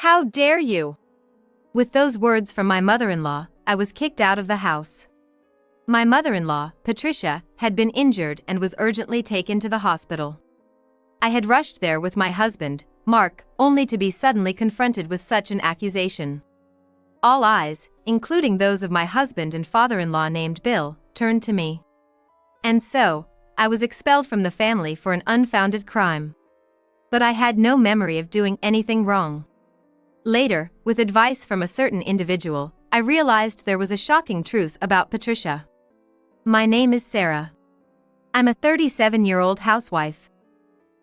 How dare you? With those words from my mother-in-law, I was kicked out of the house. My mother-in-law, Patricia, had been injured and was urgently taken to the hospital. I had rushed there with my husband, Mark, only to be suddenly confronted with such an accusation. All eyes, including those of my husband and father-in-law named Bill, turned to me. And so, I was expelled from the family for an unfounded crime. But I had no memory of doing anything wrong. Later, with advice from a certain individual, I realized there was a shocking truth about Patricia. My name is Sarah. I'm a 37-year-old housewife.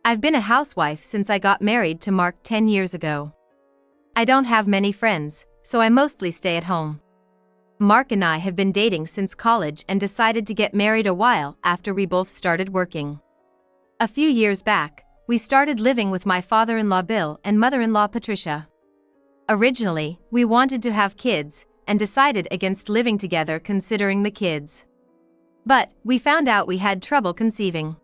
I've been a housewife since I got married to Mark 10 years ago. I don't have many friends, so I mostly stay at home. Mark and I have been dating since college and decided to get married a while after we both started working. A few years back, we started living with my father-in-law Bill and mother-in-law Patricia. Originally, we wanted to have kids, and decided against living together considering the kids. But, we found out we had trouble conceiving.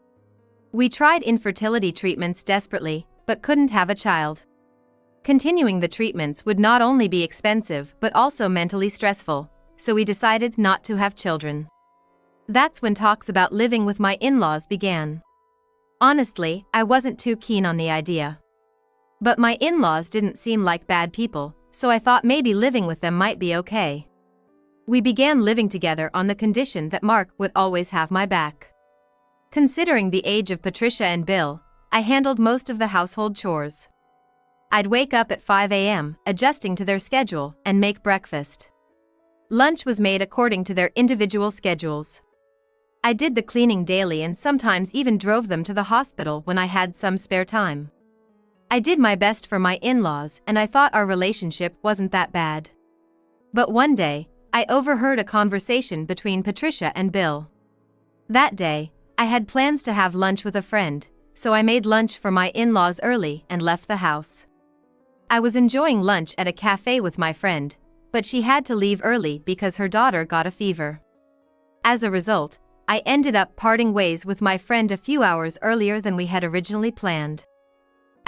We tried infertility treatments desperately, but couldn't have a child. Continuing the treatments would not only be expensive but also mentally stressful, so we decided not to have children. That's when talks about living with my in-laws began. Honestly, I wasn't too keen on the idea. But my in-laws didn't seem like bad people, so I thought maybe living with them might be okay. We began living together on the condition that Mark would always have my back. Considering the age of Patricia and Bill, I handled most of the household chores. I'd wake up at 5 a.m., adjusting to their schedule, and make breakfast. Lunch was made according to their individual schedules. I did the cleaning daily and sometimes even drove them to the hospital when I had some spare time. I did my best for my in-laws and I thought our relationship wasn't that bad. But one day, I overheard a conversation between Patricia and Bill. That day, I had plans to have lunch with a friend, so I made lunch for my in-laws early and left the house. I was enjoying lunch at a cafe with my friend, but she had to leave early because her daughter got a fever. As a result, I ended up parting ways with my friend a few hours earlier than we had originally planned.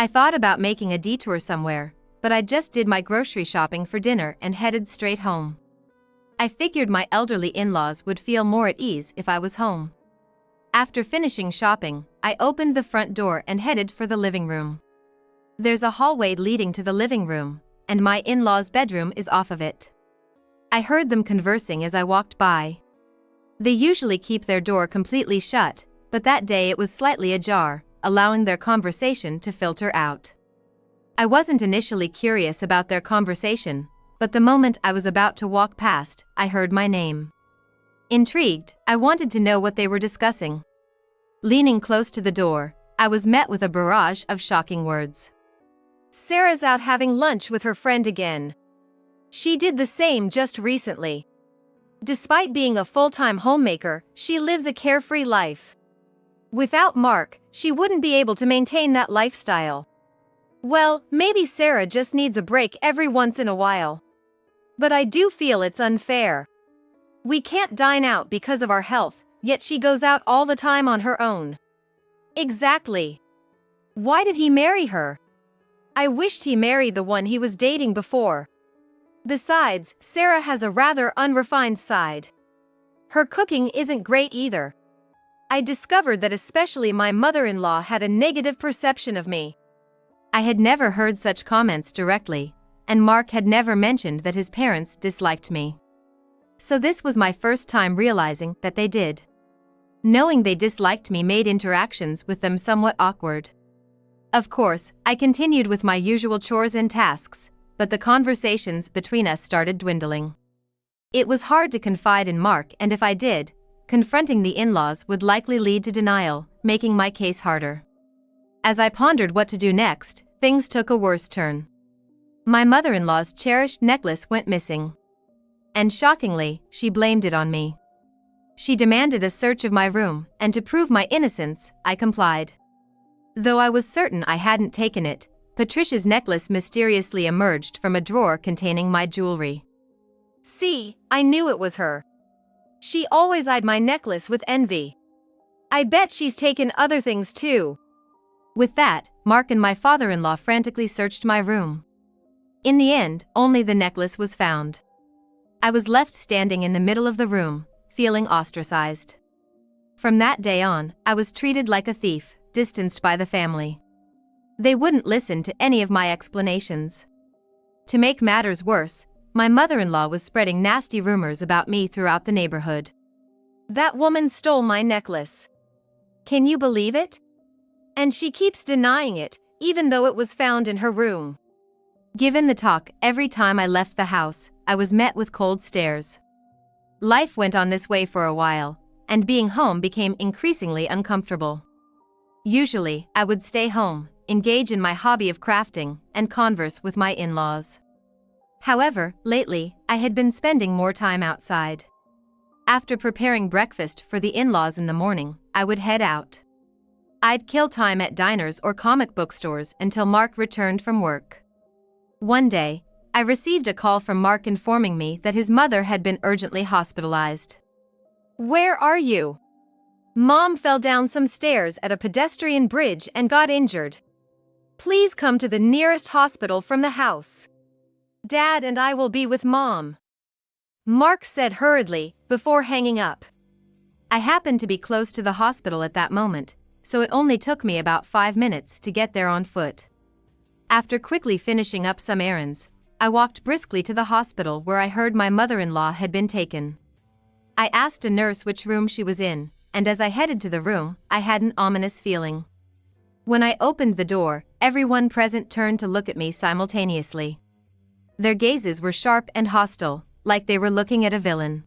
I thought about making a detour somewhere, but I just did my grocery shopping for dinner and headed straight home. I figured my elderly in-laws would feel more at ease if I was home. After finishing shopping, I opened the front door and headed for the living room. There's a hallway leading to the living room, and my in-laws' bedroom is off of it. I heard them conversing as I walked by. They usually keep their door completely shut, but that day it was slightly ajar, allowing their conversation to filter out. I wasn't initially curious about their conversation, but the moment I was about to walk past, I heard my name. Intrigued, I wanted to know what they were discussing. Leaning close to the door, I was met with a barrage of shocking words. "Sarah's out having lunch with her friend again. She did the same just recently. Despite being a full-time homemaker, she lives a carefree life. Without Mark, she wouldn't be able to maintain that lifestyle. Well, maybe Sarah just needs a break every once in a while. But I do feel it's unfair. We can't dine out because of our health, yet she goes out all the time on her own. Exactly. Why did he marry her? I wished he married the one he was dating before. Besides, Sarah has a rather unrefined side. Her cooking isn't great either. I discovered that especially my mother-in-law had a negative perception of me." I had never heard such comments directly, and Mark had never mentioned that his parents disliked me. So this was my first time realizing that they did. Knowing they disliked me made interactions with them somewhat awkward. Of course, I continued with my usual chores and tasks, but the conversations between us started dwindling. It was hard to confide in Mark, and if I did, confronting the in-laws would likely lead to denial, making my case harder. As I pondered what to do next, things took a worse turn. My mother-in-law's cherished necklace went missing. And shockingly, she blamed it on me. She demanded a search of my room, and to prove my innocence, I complied. Though I was certain I hadn't taken it, Patricia's necklace mysteriously emerged from a drawer containing my jewelry. See, I knew it was her. She always eyed my necklace with envy. I bet she's taken other things too. With that, Mark and my father-in-law frantically searched my room. In the end, only the necklace was found. I was left standing in the middle of the room, feeling ostracized. From that day on, I was treated like a thief, distanced by the family. They wouldn't listen to any of my explanations. To make matters worse, my mother-in-law was spreading nasty rumors about me throughout the neighborhood. "That woman stole my necklace. Can you believe it? And she keeps denying it, even though it was found in her room." Given the talk every time I left the house, I was met with cold stares. Life went on this way for a while, and being home became increasingly uncomfortable. Usually, I would stay home, engage in my hobby of crafting, and converse with my in-laws. However, lately, I had been spending more time outside. After preparing breakfast for the in-laws in the morning, I would head out. I'd kill time at diners or comic book stores until Mark returned from work. One day, I received a call from Mark informing me that his mother had been urgently hospitalized. "Where are you? Mom fell down some stairs at a pedestrian bridge and got injured. Please come to the nearest hospital from the house. Dad and I will be with Mom," Mark said hurriedly, before hanging up. I happened to be close to the hospital at that moment, so it only took me about 5 minutes to get there on foot. After quickly finishing up some errands, I walked briskly to the hospital where I heard my mother-in-law had been taken. I asked a nurse which room she was in, and as I headed to the room, I had an ominous feeling. When I opened the door, everyone present turned to look at me simultaneously. Their gazes were sharp and hostile, like they were looking at a villain.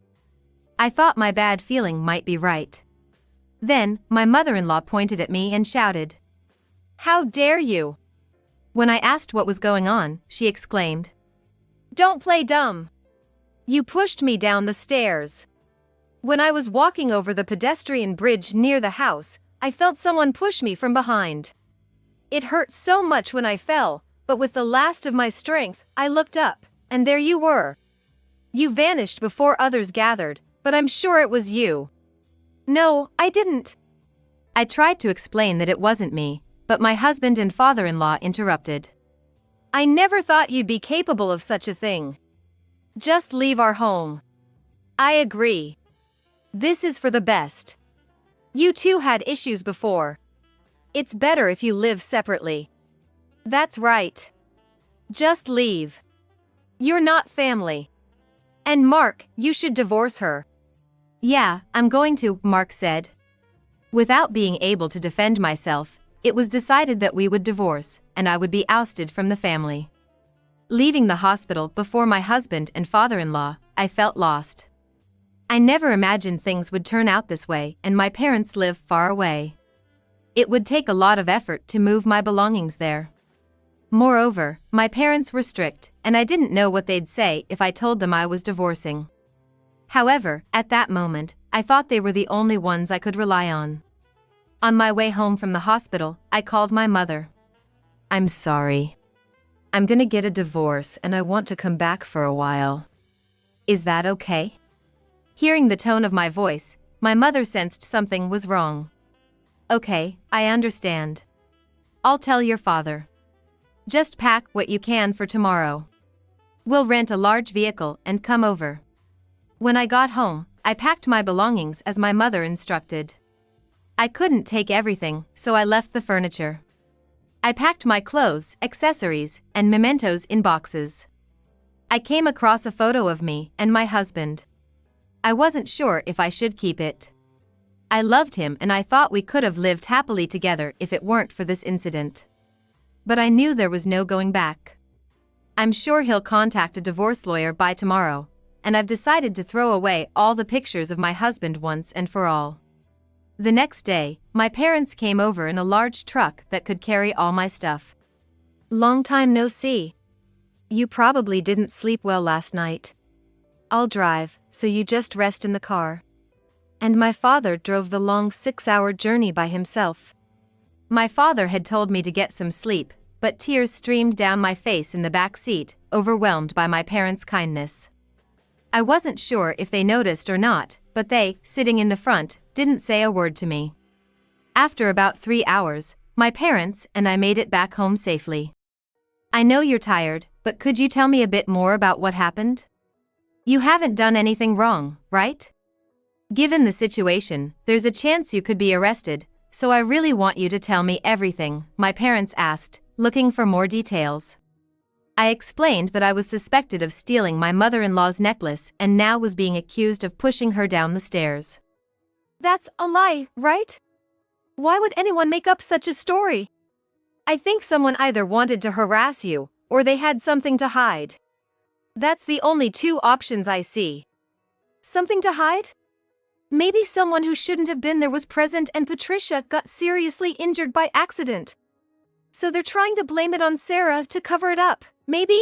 I thought my bad feeling might be right. Then, my mother-in-law pointed at me and shouted, "How dare you?" When I asked what was going on, she exclaimed, "Don't play dumb. You pushed me down the stairs. When I was walking over the pedestrian bridge near the house, I felt someone push me from behind. It hurt so much when I fell, but with the last of my strength, I looked up, and there you were. You vanished before others gathered, but I'm sure it was you." "No, I didn't." I tried to explain that it wasn't me, but my husband and father-in-law interrupted. "I never thought you'd be capable of such a thing. Just leave our home." "I agree. This is for the best. You two had issues before. It's better if you live separately." "That's right. Just leave. You're not family. And Mark, you should divorce her." "Yeah, I'm going to," Mark said. Without being able to defend myself, it was decided that we would divorce, and I would be ousted from the family. Leaving the hospital before my husband and father-in-law, I felt lost. I never imagined things would turn out this way, and my parents live far away. It would take a lot of effort to move my belongings there. Moreover, my parents were strict, and I didn't know what they'd say if I told them I was divorcing. However, at that moment, I thought they were the only ones I could rely on. On my way home from the hospital, I called my mother. "I'm sorry. I'm gonna get a divorce and I want to come back for a while. Is that okay?" Hearing the tone of my voice, my mother sensed something was wrong. "Okay, I understand. I'll tell your father. Just pack what you can for tomorrow. We'll rent a large vehicle and come over." When I got home, I packed my belongings as my mother instructed. I couldn't take everything, so I left the furniture. I packed my clothes, accessories, and mementos in boxes. I came across a photo of me and my husband. I wasn't sure if I should keep it. I loved him and I thought we could have lived happily together if it weren't for this incident. But I knew there was no going back. I'm sure he'll contact a divorce lawyer by tomorrow, and I've decided to throw away all the pictures of my husband once and for all. The next day, my parents came over in a large truck that could carry all my stuff. "Long time no see. You probably didn't sleep well last night. I'll drive, so you just rest in the car." And my father drove the long 6-hour journey by himself. My father had told me to get some sleep, but tears streamed down my face in the back seat, overwhelmed by my parents' kindness. I wasn't sure if they noticed or not, but they, sitting in the front, didn't say a word to me. After about 3 hours, my parents and I made it back home safely. "I know you're tired, but could you tell me a bit more about what happened? You haven't done anything wrong, right? Given the situation, there's a chance you could be arrested, so I really want you to tell me everything, my parents asked, looking for more details. I explained that I was suspected of stealing my mother-in-law's necklace and now was being accused of pushing her down the stairs. That's a lie, right? Why would anyone make up such a story? I think someone either wanted to harass you, or they had something to hide. That's the only two options I see. Something to hide? Maybe someone who shouldn't have been there was present and Patricia got seriously injured by accident. So they're trying to blame it on Sarah to cover it up, maybe?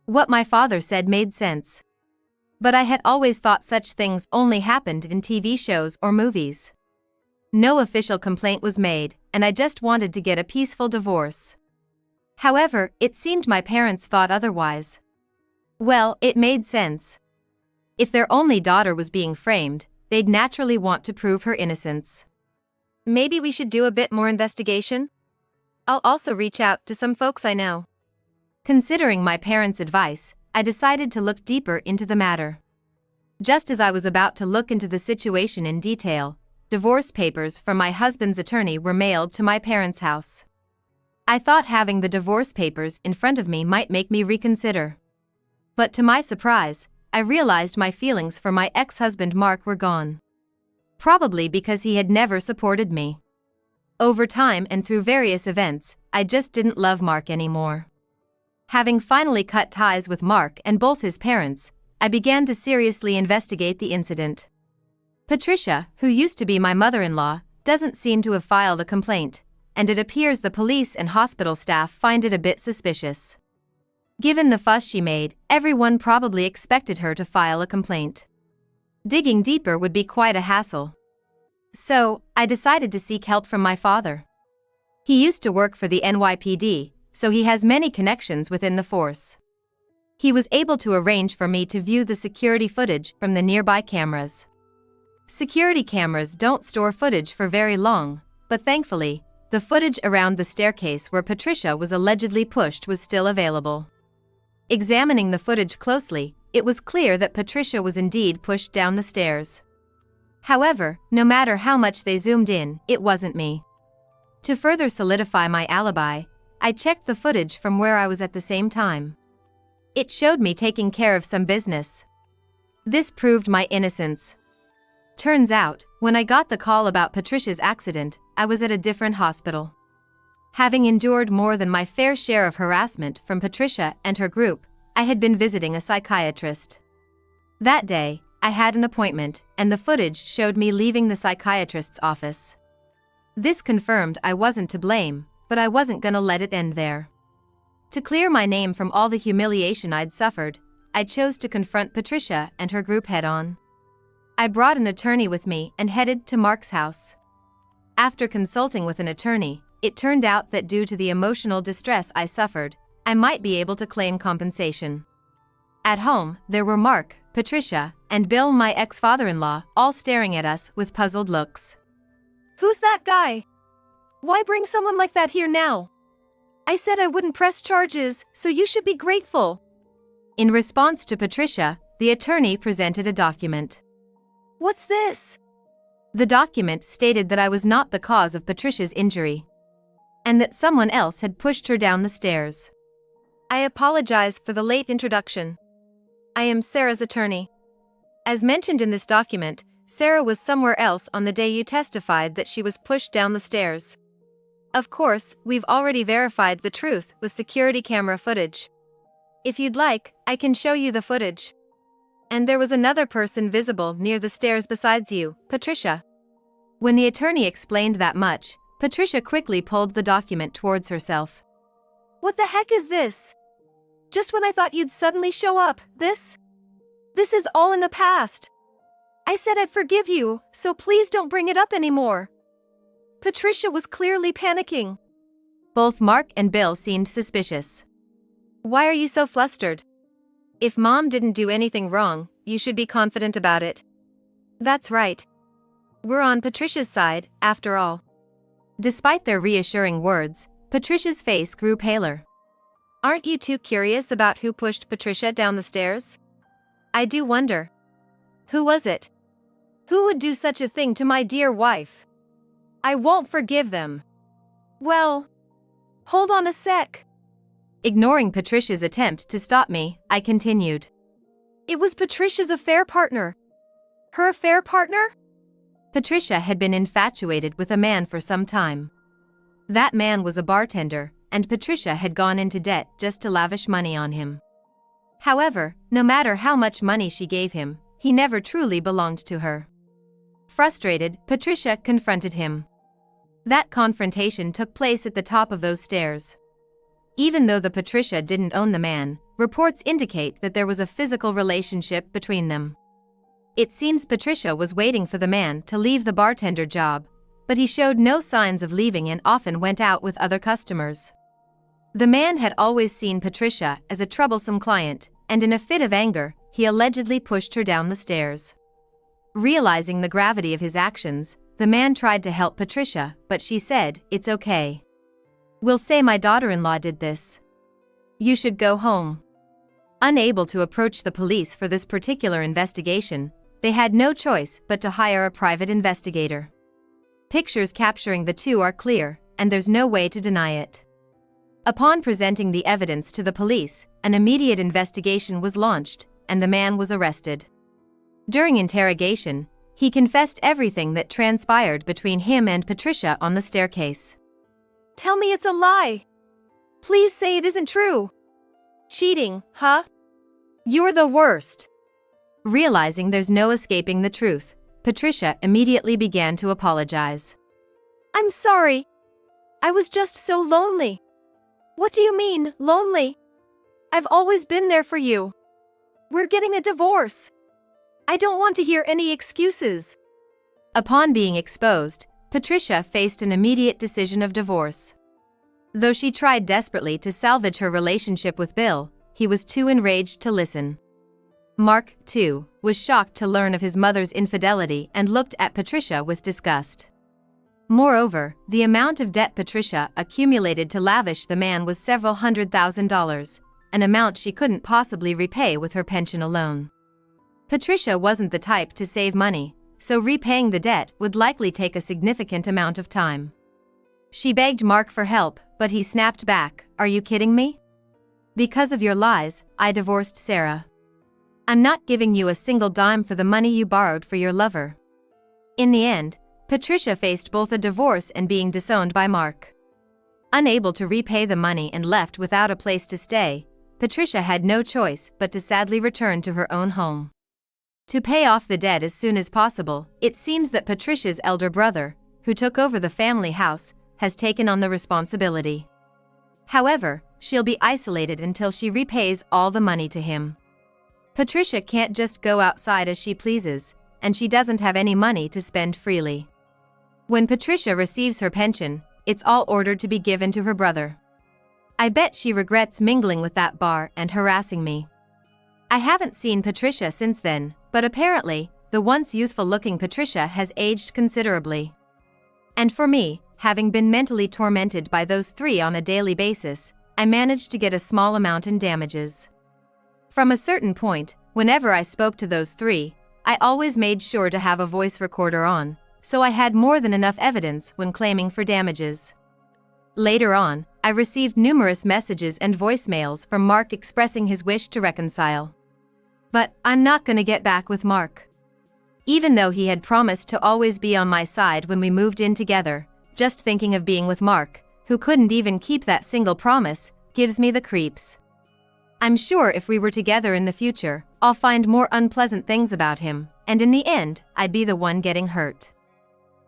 What my father said made sense. But I had always thought such things only happened in TV shows or movies. No official complaint was made, and I just wanted to get a peaceful divorce. However, it seemed my parents thought otherwise. Well, it made sense. If their only daughter was being framed, they'd naturally want to prove her innocence. Maybe we should do a bit more investigation? I'll also reach out to some folks I know. Considering my parents' advice, I decided to look deeper into the matter. Just as I was about to look into the situation in detail, divorce papers from my husband's attorney were mailed to my parents' house. I thought having the divorce papers in front of me might make me reconsider. But to my surprise, I realized my feelings for my ex-husband Mark were gone. Probably because he had never supported me. Over time and through various events, I just didn't love Mark anymore. Having finally cut ties with Mark and both his parents, I began to seriously investigate the incident. Patricia, who used to be my mother-in-law, doesn't seem to have filed a complaint, and it appears the police and hospital staff find it a bit suspicious. Given the fuss she made, everyone probably expected her to file a complaint. Digging deeper would be quite a hassle. So, I decided to seek help from my father. He used to work for the NYPD, so he has many connections within the force. He was able to arrange for me to view the security footage from the nearby cameras. Security cameras don't store footage for very long, but thankfully, the footage around the staircase where Patricia was allegedly pushed was still available. Examining the footage closely, it was clear that Patricia was indeed pushed down the stairs. However, no matter how much they zoomed in, it wasn't me. To further solidify my alibi, I checked the footage from where I was at the same time. It showed me taking care of some business. This proved my innocence. Turns out, when I got the call about Patricia's accident, I was at a different hospital. Having endured more than my fair share of harassment from Patricia and her group, I had been visiting a psychiatrist. That day, I had an appointment, and the footage showed me leaving the psychiatrist's office. This confirmed I wasn't to blame, but I wasn't gonna let it end there. To clear my name from all the humiliation I'd suffered, I chose to confront Patricia and her group head-on. I brought an attorney with me and headed to Mark's house. After consulting with an attorney, it turned out that due to the emotional distress I suffered, I might be able to claim compensation. At home, there were Mark, Patricia, and Bill, my ex-father-in-law, all staring at us with puzzled looks. Who's that guy? Why bring someone like that here now? I said I wouldn't press charges, so you should be grateful. In response to Patricia, the attorney presented a document. What's this? The document stated that I was not the cause of Patricia's injury, and that someone else had pushed her down the stairs. I apologize for the late introduction. I am Sarah's attorney. As mentioned in this document, Sarah was somewhere else on the day you testified that she was pushed down the stairs. Of course, we've already verified the truth with security camera footage. If you'd like, I can show you the footage. And there was another person visible near the stairs besides you, Patricia. When the attorney explained that much, Patricia quickly pulled the document towards herself. What the heck is this? Just when I thought you'd suddenly show up, this? This is all in the past. I said I'd forgive you, so please don't bring it up anymore. Patricia was clearly panicking. Both Mark and Bill seemed suspicious. Why are you so flustered? If Mom didn't do anything wrong, you should be confident about it. That's right. We're on Patricia's side, after all. Despite their reassuring words, Patricia's face grew paler. Aren't you too curious about who pushed Patricia down the stairs? I do wonder. Who was it? Who would do such a thing to my dear wife? I won't forgive them. Well, hold on a sec. Ignoring Patricia's attempt to stop me, I continued. It was Patricia's affair partner. Her affair partner? Patricia had been infatuated with a man for some time. That man was a bartender, and Patricia had gone into debt just to lavish money on him. However, no matter how much money she gave him, he never truly belonged to her. Frustrated, Patricia confronted him. That confrontation took place at the top of those stairs. Even though the Patricia didn't own the man, reports indicate that there was a physical relationship between them. It seems Patricia was waiting for the man to leave the bartender job, but he showed no signs of leaving and often went out with other customers. The man had always seen Patricia as a troublesome client, and in a fit of anger, he allegedly pushed her down the stairs. Realizing the gravity of his actions, the man tried to help Patricia, but she said, "It's okay. We'll say my daughter-in-law did this. You should go home." Unable to approach the police for this particular investigation, they had no choice but to hire a private investigator. Pictures capturing the two are clear, and there's no way to deny it. Upon presenting the evidence to the police, an immediate investigation was launched, and the man was arrested. During interrogation, he confessed everything that transpired between him and Patricia on the staircase. Tell me it's a lie. Please say it isn't true. Cheating, huh? You're the worst. Realizing there's no escaping the truth, Patricia immediately began to apologize. I'm sorry. I was just so lonely. What do you mean, lonely? I've always been there for you. We're getting a divorce. I don't want to hear any excuses. Upon being exposed, Patricia faced an immediate decision of divorce. Though she tried desperately to salvage her relationship with Bill, he was too enraged to listen. Mark, too, was shocked to learn of his mother's infidelity and looked at Patricia with disgust. Moreover, the amount of debt Patricia accumulated to lavish the man was several $100,000, an amount she couldn't possibly repay with her pension alone. Patricia wasn't the type to save money, so repaying the debt would likely take a significant amount of time. She begged Mark for help, but he snapped back, "Are you kidding me? Because of your lies, I divorced Sarah. I'm not giving you a single dime for the money you borrowed for your lover." In the end, Patricia faced both a divorce and being disowned by Mark. Unable to repay the money and left without a place to stay, Patricia had no choice but to sadly return to her own home. To pay off the debt as soon as possible, it seems that Patricia's elder brother, who took over the family house, has taken on the responsibility. However, she'll be isolated until she repays all the money to him. Patricia can't just go outside as she pleases, and she doesn't have any money to spend freely. When Patricia receives her pension, it's all ordered to be given to her brother. I bet she regrets mingling with that bar and harassing me. I haven't seen Patricia since then, but apparently, the once youthful-looking Patricia has aged considerably. And for me, having been mentally tormented by those three on a daily basis, I managed to get a small amount in damages. From a certain point, whenever I spoke to those three, I always made sure to have a voice recorder on, so I had more than enough evidence when claiming for damages. Later on, I received numerous messages and voicemails from Mark expressing his wish to reconcile. But I'm not gonna get back with Mark. Even though he had promised to always be on my side when we moved in together, just thinking of being with Mark, who couldn't even keep that single promise, gives me the creeps. I'm sure if we were together in the future, I'll find more unpleasant things about him, and in the end, I'd be the one getting hurt.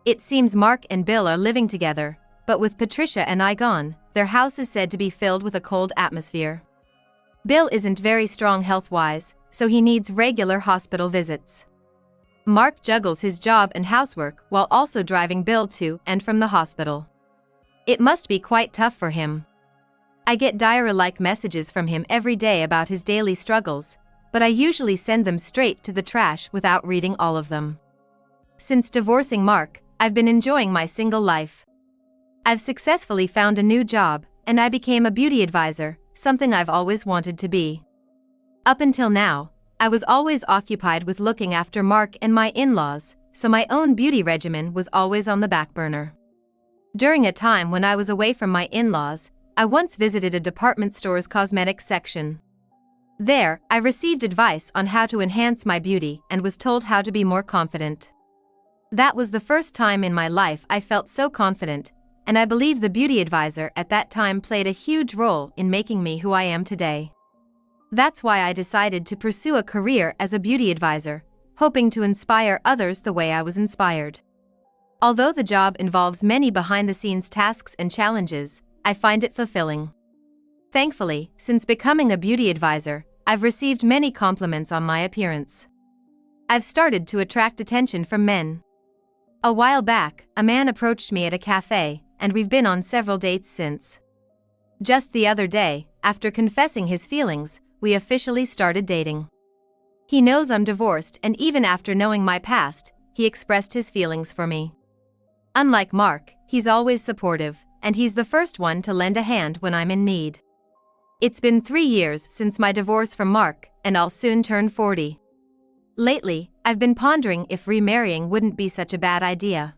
It seems Mark and Bill are living together, but with Patricia and I gone, their house is said to be filled with a cold atmosphere. Bill isn't very strong health-wise, so he needs regular hospital visits. Mark juggles his job and housework while also driving Bill to and from the hospital. It must be quite tough for him. I get diary-like messages from him every day about his daily struggles, but I usually send them straight to the trash without reading all of them. Since divorcing Mark, I've been enjoying my single life. I've successfully found a new job, and I became a beauty advisor, something I've always wanted to be. Up until now, I was always occupied with looking after Mark and my in-laws, so my own beauty regimen was always on the back burner. During a time when I was away from my in-laws, I once visited a department store's cosmetics section. There, I received advice on how to enhance my beauty and was told how to be more confident. That was the first time in my life I felt so confident, and I believe the beauty advisor at that time played a huge role in making me who I am today. That's why I decided to pursue a career as a beauty advisor, hoping to inspire others the way I was inspired. Although the job involves many behind-the-scenes tasks and challenges, I find it fulfilling. Thankfully, since becoming a beauty advisor, I've received many compliments on my appearance. I've started to attract attention from men. A while back, a man approached me at a cafe, and we've been on several dates since. Just the other day, after confessing his feelings, we officially started dating. He knows I'm divorced, and even after knowing my past, he expressed his feelings for me. Unlike Mark, he's always supportive, and he's the first one to lend a hand when I'm in need. It's been 3 years since my divorce from Mark, and I'll soon turn 40. Lately, I've been pondering if remarrying wouldn't be such a bad idea.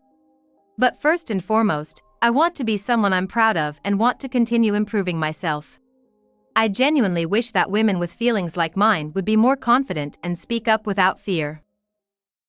But first and foremost, I want to be someone I'm proud of and want to continue improving myself. I genuinely wish that women with feelings like mine would be more confident and speak up without fear.